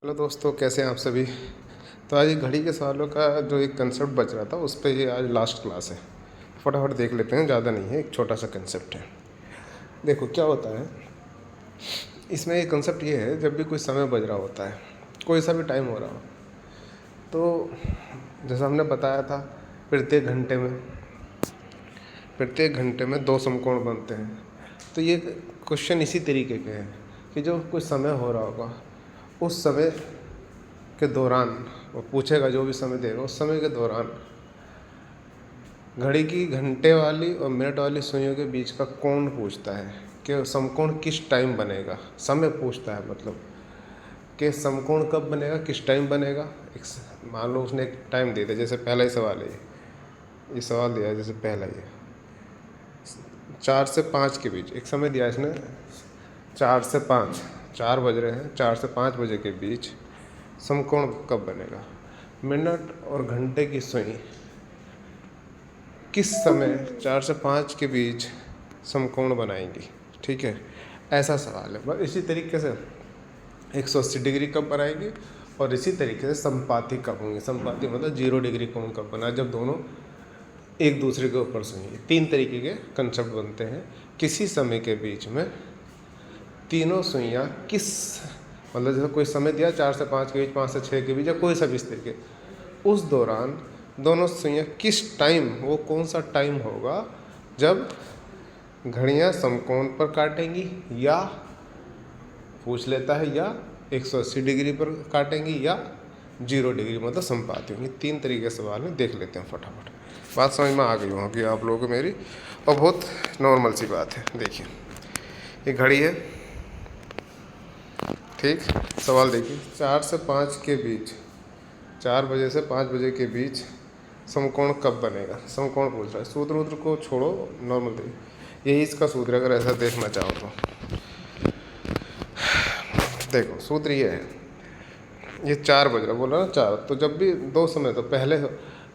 Hello दोस्तों, कैसे हैं आप सभी। तो आज ये घड़ी के सवालों का जो एक कंसेप्ट बच रहा था उस पे ये आज लास्ट क्लास है। फटाफट देख लेते हैं, ज़्यादा नहीं है, एक छोटा सा कंसेप्ट है। देखो क्या होता है इसमें। एक कंसेप्ट ये है, जब भी कोई समय बज रहा होता है, कोई सा भी टाइम हो रहा हो, तो जैसा हमने बताया था, प्रत्येक घंटे में दो समकोण बनते हैं। तो ये क्वेश्चन इसी तरीके के हैं कि जो कोई समय हो रहा होगा उस समय के दौरान वो पूछेगा, जो भी समय देगा उस समय के दौरान घड़ी की घंटे वाली और मिनट वाली सुइयों के बीच का कोण पूछता है कि समकोण किस टाइम बनेगा। समय पूछता है, मतलब कि समकोण कब बनेगा, किस टाइम बनेगा। मान लो उसने एक टाइम दे दिया, जैसे पहला ही सवाल है ये सवाल दिया है, जैसे पहला ये 4 से 5 के बीच एक समय दिया इसने। 4 से 5, 4 बज रहे हैं, 4 से 5 बजे के बीच समकोण कब बनेगा। मिनट और घंटे की सुई किस समय 4 से 5 के बीच समकोण बनाएंगी। ठीक है, ऐसा सवाल है। बस इसी तरीके से 180 डिग्री कब बनाएंगे और इसी तरीके से संपाती कब होंगे। संपाती मतलब 0 डिग्री कोण कब बना, जब दोनों एक दूसरे के ऊपर सुई। 3 तरीके के कंसेप्ट बनते हैं। किसी समय के बीच में तीनों सुइयाँ किस, मतलब जैसे कोई समय दिया 4 से 5 के बीच, 5 से 6 के बीच, या कोई सा भी इस तरीके, उस दौरान दोनों सुइयाँ किस टाइम, वो कौन सा टाइम होगा जब घड़ियाँ समकोण पर काटेंगी, या पूछ लेता है या 180 डिग्री पर काटेंगी या 0 डिग्री, मतलब संपाती होंगी। 3 तरीके के सवाल में देख लेते हैं फटाफट। बात समझ में आ गई होगी आप लोगों को मेरी, और बहुत नॉर्मल सी बात है। देखिए ये घड़ी है, ठीक। सवाल देखिए, 4 से 5 के बीच, 4 बजे से 5 बजे के बीच समकोण कब बनेगा। समकोण पूछ रहा है। सूत्र को छोड़ो, नॉर्मल देखिए, यही इसका सूत्र है अगर ऐसा देखना चाहो तो। देखो सूत्र ये है, ये 4 बज रहा, बोला ना 4, तो जब भी दो समय, तो पहले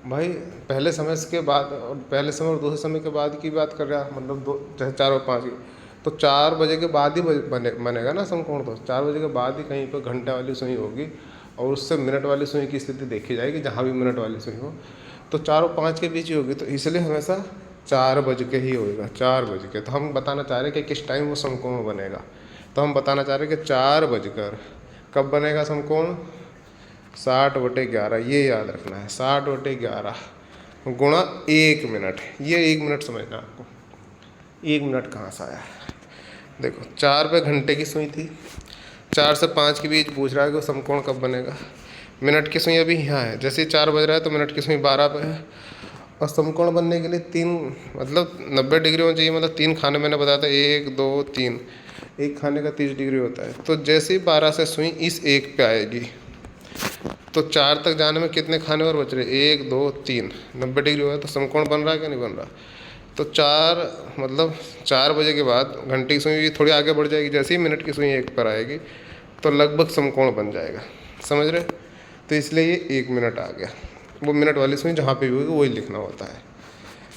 भाई पहले समय के बाद, और पहले समय और दूसरे समय के बाद की बात कर रहा है, मतलब दो, जैसे 4 और 5 की, तो 4 बजे के बाद ही बनेगा ना समकोण। तो 4 बजे के बाद ही कहीं पर घंटे वाली सुई होगी और उससे मिनट वाली सुई की स्थिति देखी जाएगी, जहाँ भी मिनट वाली सुई हो। तो 4 और 5 के बीच ही होगी, तो इसलिए हमेशा 4 बज के ही होएगा, 4 बज के। तो हम बताना चाह रहे हैं कि किस टाइम वो समकोण बनेगा। तो हम बताना चाह रहे हैं कि 4 बजकर कब बनेगा समकोण, 60/11। ये याद रखना है, 60/11 गुणा 1 मिनट। ये 1 मिनट समझना आपको, 1 मिनट कहाँ से आया। देखो 4 पे घंटे की सुई थी, 4 से 5 के बीच पूछ रहा है कि समकोण कब बनेगा। मिनट की सुई अभी यहाँ है, जैसे ही 4 बज रहा है तो मिनट की सुई 12 पे है। और समकोण बनने के लिए 3, मतलब 90 डिग्री होना चाहिए, मतलब 3 खाने मैंने बताया था, 1 2 3, एक खाने का 30 डिग्री होता है। तो जैसे ही 12 से सुई इस एक पे आएगी, तो 4 तक जाने में कितने खाने और बच रहे, 1 2 3, 90 डिग्री हुआ है। तो समकोण बन रहा है कि नहीं बन रहा। तो 4, मतलब 4 बजे के बाद घंटे की सुई थोड़ी आगे बढ़ जाएगी, जैसे ही मिनट की सुई एक पर आएगी तो लगभग समकोण बन जाएगा। समझ रहे। तो इसलिए ये 1 मिनट आ गया। वो मिनट वाली सुई जहाँ पे भी होगी वही लिखना होता है।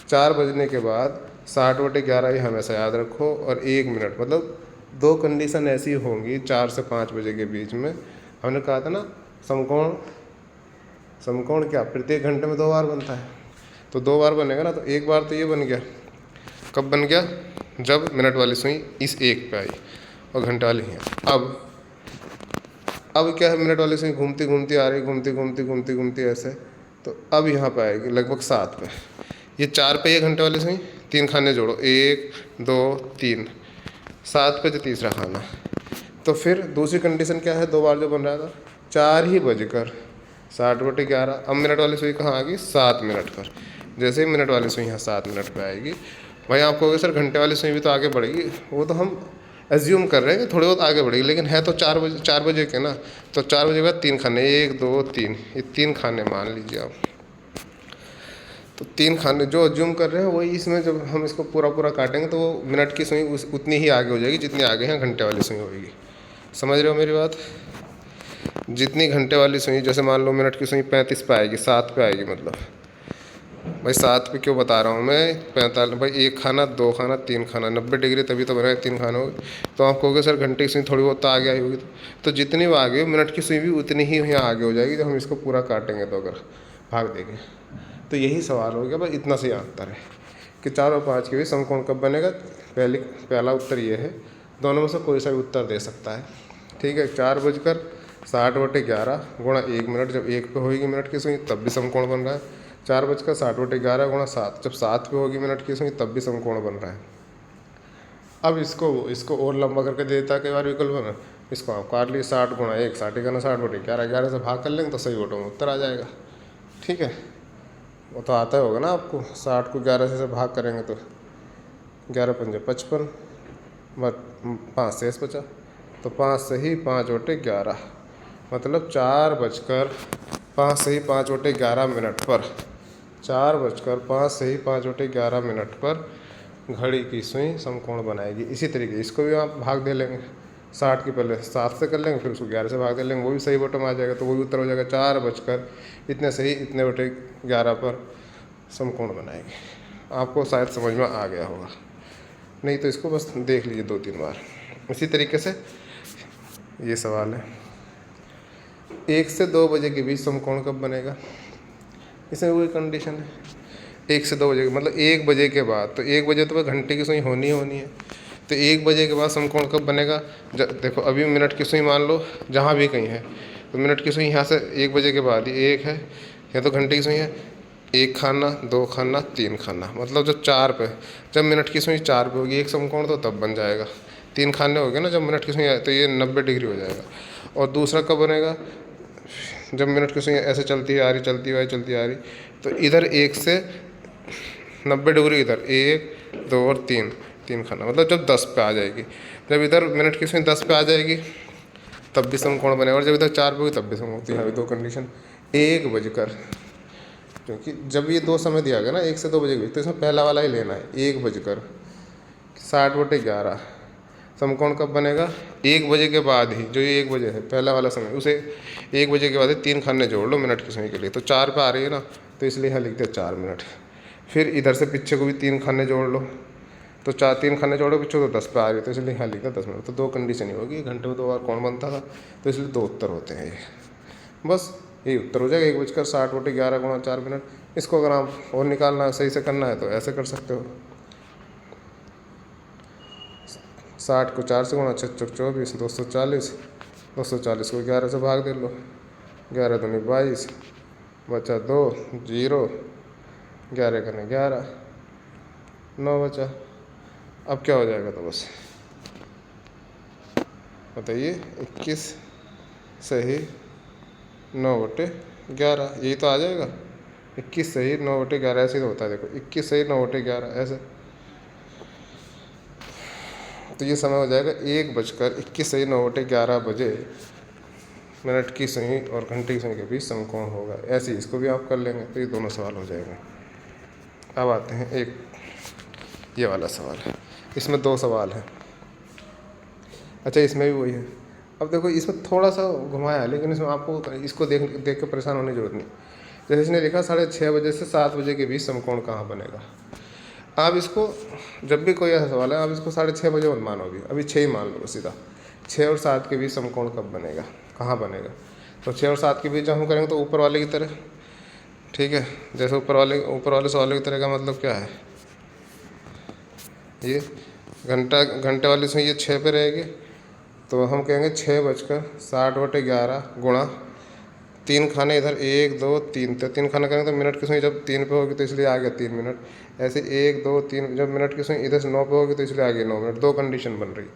4 बजने के बाद 60/11 ही हमेशा याद रखो, और 1 मिनट, मतलब 2 कंडीशन ऐसी होंगी 4 से 5 बजे के बीच में। हमने कहा था ना समकोण क्या प्रत्येक घंटे में 2 बार बनता है, तो 2 बार बनेगा ना। तो एक बार तो ये बन गया, कब बन गया, जब मिनट वाली सुई इस एक पे आई और घंटे वाली है। अब क्या है, मिनट वाली सुई घूमती घूमती आ रही, घूमती घूमती ऐसे, तो अब यहाँ पे आएगी लगभग 7 पे। ये 4 पे ये घंटे वाली सुई, 3 खाने जोड़ो, 1 2 3, 7 पे जो तीसरा खाना। तो फिर दूसरी कंडीशन क्या है, 2 बार जो बन रहा था, 4 ही बजकर 60/11। अब मिनट वाली सुई कहाँ आ गई, 7 मिनट पर। जैसे ही मिनट वाली सुई यहाँ 7 मिनट पर आएगी, भाई आप कहोगे सर घंटे वाली सुई भी तो आगे बढ़ेगी। वो तो हम एज्यूम कर रहे हैं कि थोड़ी बहुत आगे बढ़ेगी, लेकिन है तो 4 बजे के ना। तो 4 बजे के बाद 3 खाने, 1 2 3, ये 3 खाने मान लीजिए आप। तो 3 खाने जो एज्यूम कर रहे हैं वही इसमें, जब हम इसको पूरा पूरा काटेंगे तो वो मिनट की सुई उतनी ही आगे हो जाएगी जितनी आगे यहाँ घंटे वाली सुई होगी। समझ रहे हो मेरी बात। जितनी घंटे वाली सुई, जैसे मान लो मिनट की सुई 35 पे आएगी, 7 पे आएगी, मतलब भाई 7 पे क्यों बता रहा हूँ मैं, 45 भाई, 1 खाना 2 खाना 3 खाना 90 डिग्री तभी तो बनाए 3 खानों। तो आप कहोगे सर घंटे की सुई थोड़ी बहुत तो आगे आई होगी, तो जितनी वो आगे हो मिनट की सुई भी उतनी ही यहाँ आगे हो जाएगी जब हम इसको पूरा काटेंगे तो, अगर भाग देंगे तो। यही सवाल हो गया बस, इतना से अंतर है कि 4 और 5 के बीच समकोण कब बनेगा। पहला उत्तर ये है, दोनों में से कोई सा भी उत्तर दे सकता है। ठीक है, 4:60/11 गुणा 1 मिनट, जब 1 पे होगी मिनट की सुई तब भी समकोण बन रहा है। 4:60/11 गुणा 7, जब 7 पे होगी मिनट की सुई तब भी समकोण बन रहा है। अब इसको और लंबा करके दे देता है कई बार विकल्प में, इसको आप काट लिए 60 गुणा 1, 60 × 60/11, 11 से भाग कर लेंगे तो सही ऑटो में उत्तर आ जाएगा। ठीक है, वो तो आता होगा ना आपको, 60 को 11 से भाग करेंगे तो 11 × 5 = 55, बस 5 शेष बचा, तो 5 सही 5/11 मतलब 4:05 सही 5/11 मिनट पर, 4:05 सही 5/11 मिनट पर घड़ी की सुई समकोण बनाएगी। इसी तरीके इसको भी आप भाग दे लेंगे, 60 की पहले 7 से कर लेंगे, फिर उसको 11 से भाग दे लेंगे, वो भी सही बटन आ जाएगा, तो वो भी उत्तर हो जाएगा 4 इतने सही इतने बटे 11 पर समकोण बनाएगी। आपको शायद समझ में आ गया होगा, नहीं तो इसको बस देख लीजिए 2-3 बार। इसी तरीके से ये सवाल है, 1 से 2 बजे के बीच समकोण कब बनेगा। इसमें वही कंडीशन है, 1 से 2 बजे मतलब 1 बजे के बाद, तो 1 बजे तो वह घंटे की सुई होनी है, तो 1 बजे के बाद समकोण कब बनेगा। देखो अभी मिनट की सुई मान लो जहाँ भी कहीं है, तो मिनट की सुई यहाँ से 1 बजे के बाद ही 1 है, या तो घंटे की सुई है 1 खाना 2 खाना 3 खाना, मतलब जब 4 पे, जब मिनट की सुई 4 पे होगी एक समकोण तो तब बन जाएगा। 3 खाने हो गए ना जब मिनट की सुई है, तो ये 90 डिग्री हो जाएगा। और दूसरा कब बनेगा, जब मिनट की सुई ऐसे चलती आ रही तो इधर 1 से 90 डिग्री, इधर 1 2 और 3 खाना, मतलब जब 10 पे आ जाएगी, जब इधर मिनट की सुई 10 पे आ जाएगी तब भी समकोण बनेगा, और जब इधर 4 पे होगी तब भी समकोण होती है। 2 कंडीशन। 1 बजकर, क्योंकि जब ये 2 समय दिया गया ना 1 से 2 बजे के बीच, तो इसमें पहला वाला ही लेना है, 1:60/11 समकोण कब बनेगा। 1 बजे के बाद ही, जो ये 1 बजे है पहला वाला समय, उसे 1 बजे के बाद ही 3 खाने जोड़ लो मिनट की सुई के लिए, तो 4 पे आ रही है ना, तो इसलिए यहाँ लिख दिया 4 मिनट। फिर इधर से पीछे को भी 3 खाने जोड़ लो, तो 3 खाने जोड़ो पीछे, तो 10 पे आ रही है, तो इसलिए यहाँ लिख दिया 10 मिनट। तो 2 कंडीशन ही होगी, घंटे में 2 बार कौन बनता था, तो इसलिए 2 उत्तर होते हैं ये, बस यही उत्तर हो जाएगा। 1:60/11 गुणा 4 मिनट। इसको अगर आप और निकालना है, सही से करना है तो ऐसे कर सकते हो, 60 को 4 से गुणा 6 × 24 240, 240 को 11 से भाग दे लो, 11 दूनी 22 बचा 2 0, 11 करने 11 9 बचा। अब क्या हो जाएगा, तो बस बताइए, 21 सही 9/11, यही तो आ जाएगा। 21 सही 9/11 ऐसे ही तो होता है, देखो 21 सही 9/11 ऐसे, तो ये समय हो जाएगा 1:21 सही 9/11 बजे मिनट की सुई और घंटे की सुई के बीच समकोण होगा। ऐसे ही इसको भी आप कर लेंगे, तो ये दोनों सवाल हो जाएंगे। अब आते हैं एक ये वाला सवाल है, इसमें 2 सवाल हैं। अच्छा, इसमें भी वही है। अब देखो इसमें थोड़ा सा घुमाया है, लेकिन इसमें आपको इसको देख के परेशान होने की जरूरत नहीं। जैसे इसने लिखा 6:30 बजे से 7 बजे के बीच समकोण कहाँ बनेगा। आप इसको जब भी कोई ऐसा सवाल है, आप इसको 6:30 बजे मत मानोगे, अभी 6 ही मान लो सीधा। 6 और 7 के बीच समकोण कब बनेगा, कहाँ बनेगा। तो 6 और 7 के बीच जब हम करेंगे तो ऊपर वाले की तरह, ठीक है, जैसे ऊपर वाले सवाल की तरह का मतलब क्या है, ये घंटे वाली सुई ये 6 पे रहेगी, तो हम कहेंगे 6:60/11 गुणा 3 खाने इधर 1 2 3, तो 3 खाने करेंगे तो मिनट की सुई जब 3 पे होगी तो इसलिए आ गया 3 मिनट। ऐसे 1 2 3, जब मिनट की सुई इधर से 9 पे होगी तो इसलिए आ गया 9 मिनट। 2 कंडीशन बन रही।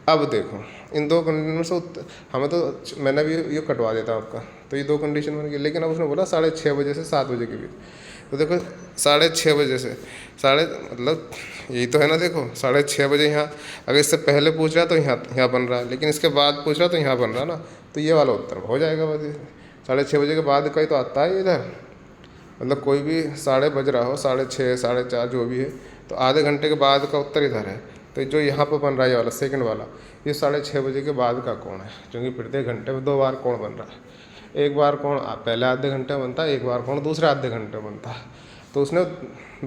अब देखो इन 2 कंडीशन से हमें तो, मैंने भी ये कटवा देता आपका, तो ये 2 कंडीशन बन गई। लेकिन अब उसने बोला 6:30 बजे से 7 बजे के बीच, तो देखो 6:30 बजे से मतलब यही तो है ना, देखो 6:30 बजे यहाँ, अगर इससे पहले पूछ रहा है तो यहाँ बन रहा है, लेकिन इसके बाद पूछ रहा है तो यहाँ बन रहा है ना, तो ये वाला उत्तर हो जाएगा। बस 6:30 बजे के बाद का ही तो आता है इधर, मतलब कोई भी 6:30 बज रहा हो, 6:30 4:30 जो भी है, तो आधे घंटे के बाद का उत्तर इधर है। तो जो यहाँ पर बन रहा है ये वाला सेकंड वाला, ये 6:30 बजे के बाद का कोण है, क्योंकि प्रत्येक घंटे में 2 बार कोण बन रहा है। एक बार कोण पहले आधे घंटे में बनता है, एक बार कोण दूसरे आधे घंटे में बनता है। तो उसने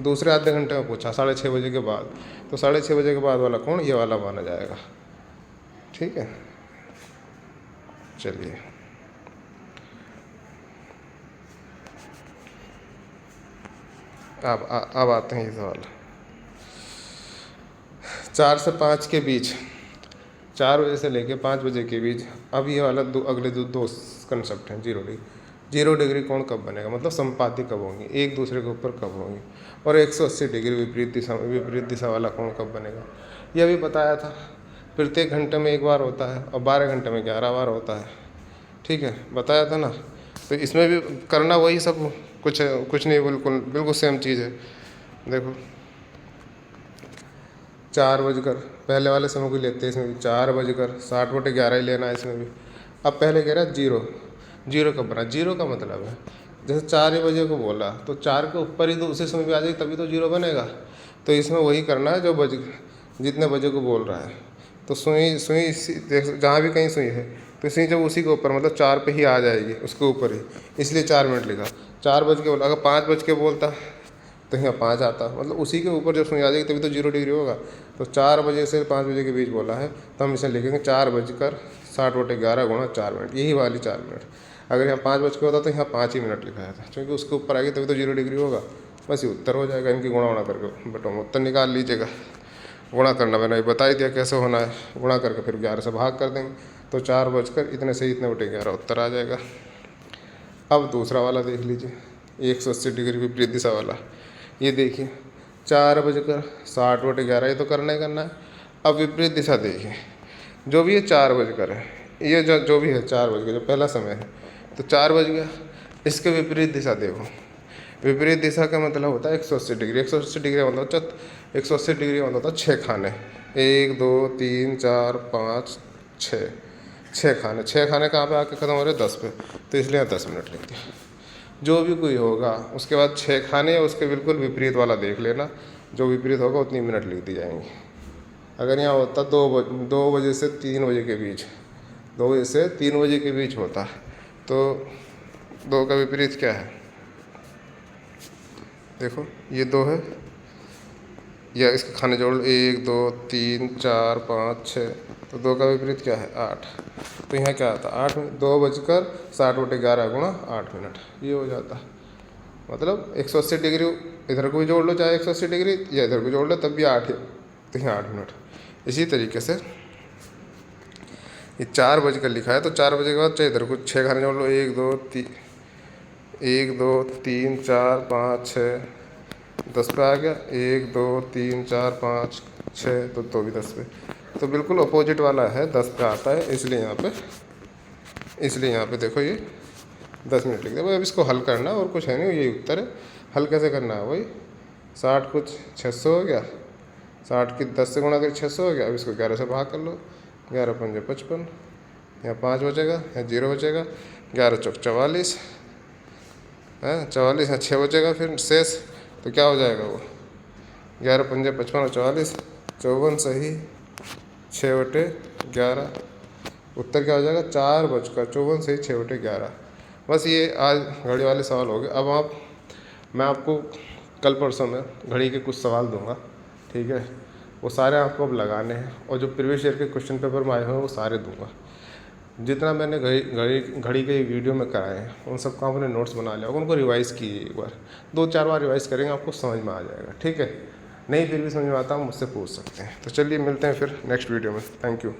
दूसरे आधे घंटे में पूछा 6:30 बजे के बाद, तो 6:30 बजे के बाद वाला कौन, ये वाला माना जाएगा। ठीक है, चलिए अब आते हैं ये सवाल। 4 से 5 के बीच, 4 बजे से लेके 5 बजे के बीच। अब ये वाला अगले दो कंसेप्ट हैं। 0 डिग्री कोण कब बनेगा, मतलब संपाती कब होंगी, एक दूसरे के ऊपर कब होंगी, और 180 डिग्री विपरीत दिशा वाला कोण कब बनेगा, यह भी बताया था। प्रत्येक घंटे में एक बार होता है और 12 घंटे में 11 बार होता है। ठीक है, बताया था ना। तो इसमें भी करना वही सब, कुछ नहीं, बिल्कुल सेम चीज़ है। देखो 4 बजकर, पहले वाले समय को लेते हैं, इसमें भी 4:60 ही लेना है इसमें भी। अब पहले कह रहा है जीरो कब बना, जीरो का मतलब है जैसे 4 बजे को बोला तो 4 के ऊपर ही तो उसी समय भी आ जाएगी, तभी तो जीरो बनेगा। तो इसमें वही करना है जो जितने बजे को बोल रहा है। तो सुई जहाँ भी कहीं सुई है तो सुई जब उसी के ऊपर, मतलब 4 पे ही आ जाएगी, उसके ऊपर ही, इसलिए 4 मिनट लिखा। 4 बज के बोला, अगर 5 बज के बोलता तो यहाँ 5 आता, मतलब उसी के ऊपर जब सुई आ जाएगी तभी तो 0 डिग्री होगा। तो 4 बजे से 5 बजे के बीच बोला है, तो हम इसे लिखेंगे 4:60 गुणा 4 मिनट, यही वाली 4 मिनट। अगर यहाँ 5 बज के होता तो यहाँ 5 ही मिनट लिखाया था, क्योंकि उसके ऊपर आएगी तभी तो 0 डिग्री होगा। बस ये उत्तर हो जाएगा। इनकी गुणा करके बेटो उत्तर निकाल लीजिएगा। गुणा करना मैंने बता ही दिया कैसे होना है। गुणा करके फिर 11 से भाग कर देंगे, तो 4 बजकर इतने से इतने बटे 11 उत्तर आ जाएगा। अब दूसरा वाला देख लीजिए, 180 डिग्री विपरीत दिशा वाला। ये देखिए 4:60 ये तो करना ही करना है। अब विपरीत दिशा देखिए, जो भी ये 4 बजकर है, ये जो भी है 4 बज के, जो पहला समय है, तो 4 बज गया। इसके विपरीत दिशा देखो, विपरीत दिशा का मतलब होता है 180 डिग्री। 180 डिग्री मतलब 180 डिग्री मतलब होता है 6 खाने, 1 2 3 4 5 6, 6 खाने। 6 खाने कहाँ पे आके ख़त्म हो रहे हैं, 10 पे, तो इसलिए यहाँ 10 मिनट लिख दिया। जो भी कोई होगा उसके बाद 6 खाने या उसके बिल्कुल विपरीत वाला देख लेना, जो विपरीत होगा उतनी मिनट लिख दी जाएंगी। अगर यहाँ होता 2 बजे से 3 बजे के बीच, 2 बजे से 3 बजे के बीच होता, तो 2 का विपरीत क्या है, देखो ये 2 है, या इसके खाने जोड़ लो 1 2 3 4 5 6, तो 2 का विपरीत क्या है, 8। तो यहाँ क्या आता, 8 2:60 गुणा 8 मिनट, ये हो जाता। मतलब 180 डिग्री इधर को भी जोड़ लो, चाहे 180 डिग्री, या इधर को जोड़ लो तब भी 8 है, तो यहाँ 8 मिनट। इसी तरीके से ये 4 बजकर लिखा है, तो 4 बजे के बाद चाहे इधर को 6 खाने जोड़ लो, 1 2 3 4 5 6, 10 पे आ गया, 1 2 3 4 5 6, तो भी 10 पे। तो बिल्कुल अपोजिट वाला है, 10 पे आता है, इसलिए यहाँ पे देखो ये 10 मिनट लिख दे भाई। अब इसको हल करना और कुछ है नहीं, यही उत्तर है। हल कैसे करना है वही, 60 कुछ 600 हो गया, 60 की 10 से गुणा कर 600 हो गया। अब इसको 11 से भाग कर लो, 11 पंजे 55, यहाँ 5 बचेगा, यहाँ 0 बचेगा, 11 चौक 44 है, 44 यहाँ 6 बचेगा फिर शेष, तो क्या हो जाएगा वो, 11 पंजे 55 और 44, 54 सही, 6/11। उत्तर क्या हो जाएगा, 4:54 सही, 6/11। बस ये आज घड़ी वाले सवाल हो गए। अब मैं आपको कल परसों में घड़ी के कुछ सवाल दूंगा, ठीक है, वो सारे आपको अब लगाने हैं, और जो प्रीवियस ईयर के क्वेश्चन पेपर में आए हुए हैं वो सारे दूंगा। जितना मैंने घड़ी के वीडियो में कराए हैं उन सबका आपने नोट्स बना लिया, उनको रिवाइज़ कीजिए एक बार, 2-4 बार रिवाइज़ करेंगे, आपको समझ में आ जाएगा। ठीक है, नहीं फिर भी समझ में आता, मुझसे पूछ सकते हैं। तो चलिए मिलते हैं फिर नेक्स्ट वीडियो में। Thank you.